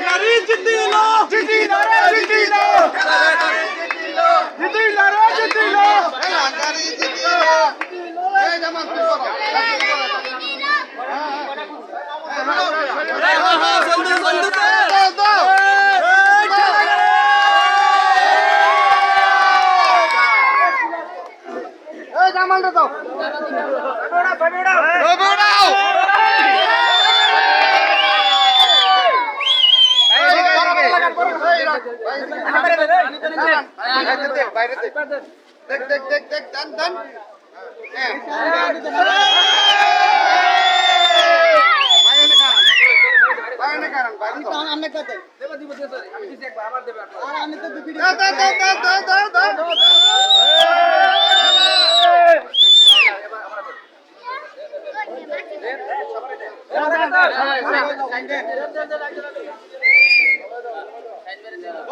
গাড়ি জিতিলো জিতিলো রে জিতিলো জিতিলো রে জিতিলো গাড়ি জিতিলো এই জামান তুই করো বন্ধু বন্ধু দাও এই জামানটা দাও বেড়াও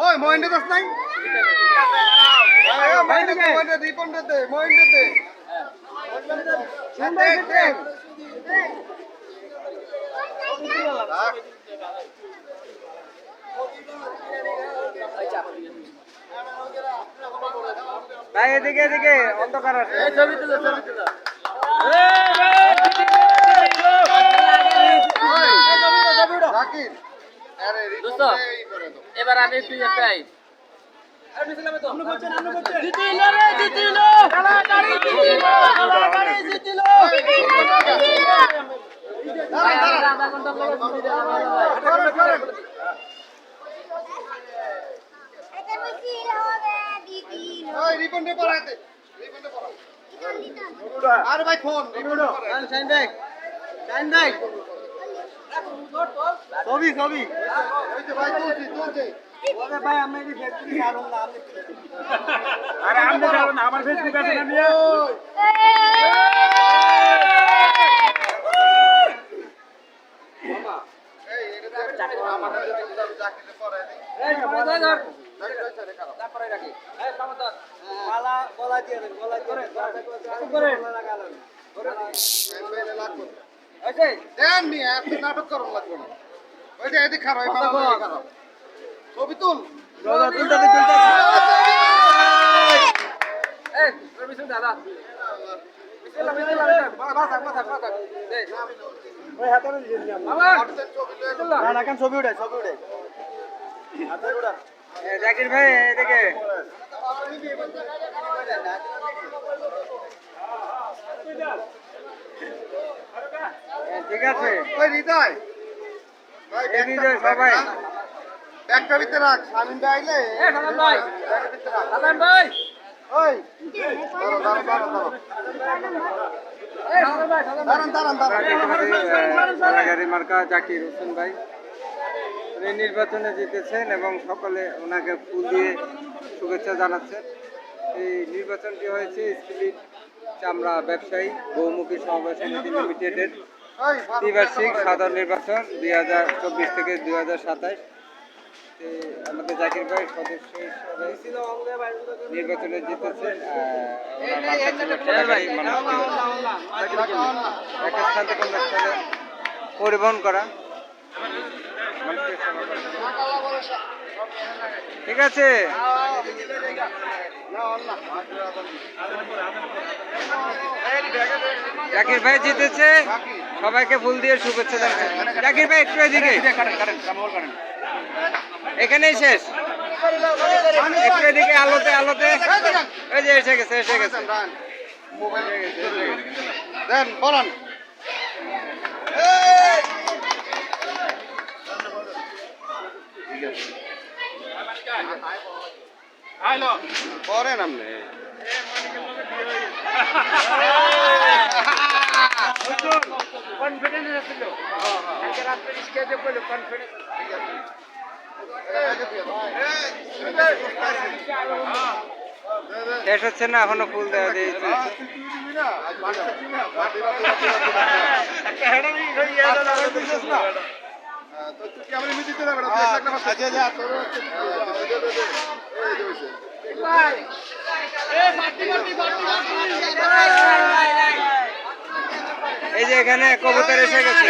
ওই মহেন্দ্র দাস নাই মহেন্দ্র রিপন্ডে দে মহেন্দ্র দে ভাই এদিকে এদিকে অন্ধকার আছে ছবি তুলো এবার আমি একটু পাই আরে ভাই ফোন ছবি ছবি ভাই তুলছি ভাই আমি আরে আমি যাবো না আমার ফেসবুক আছে না নিয়ে নাটক করার লাগবে না ওইটা এদিক খারাপ ছবি তুল ছবি উঠে ছবি উঠে জাকির ভাই এদিকে ঠিক আছে ওই হৃদয় সবাই একটা ভিতরে রাখ শামিন ভাই আইলে ভাই ওই মার্কা জাকির হোসেন ভাই উনি নির্বাচনে জিতেছেন এবং সকলে ওনাকে ফুল দিয়ে শুভেচ্ছা জানাচ্ছেন। এই নির্বাচনটি হয়েছে স্পিরিট চামড়া ব্যবসায়ী বহুমুখী সমবায় সমিতি লিমিটেডের ত্রিবার্ষিক সাধারণ নির্বাচন 2024 থেকে 2027। আমাদের জাকির ভাই সদস্য হিসেবে নির্বাচনে জিতেছেন। এক স্থান থেকে অন্য স্থানে পরিবহন করা। ঠিক আছে, জাকির ভাই জিতেছে, সবাইকে ফুল দিয়ে শুভেচ্ছা জানাচ্ছি। জাকির ভাই একটু এদিকে, এখানেই শেষ, একটু এদিকে আলোতে আলোতে। এই যে এসে গেছে এসে গেছে। দেন বলেন করেন আপনি শেষ হচ্ছে না এখনো ফুল দেওয়া দিয়েছে। এই যে এখানে কবুতর এসে গেছে।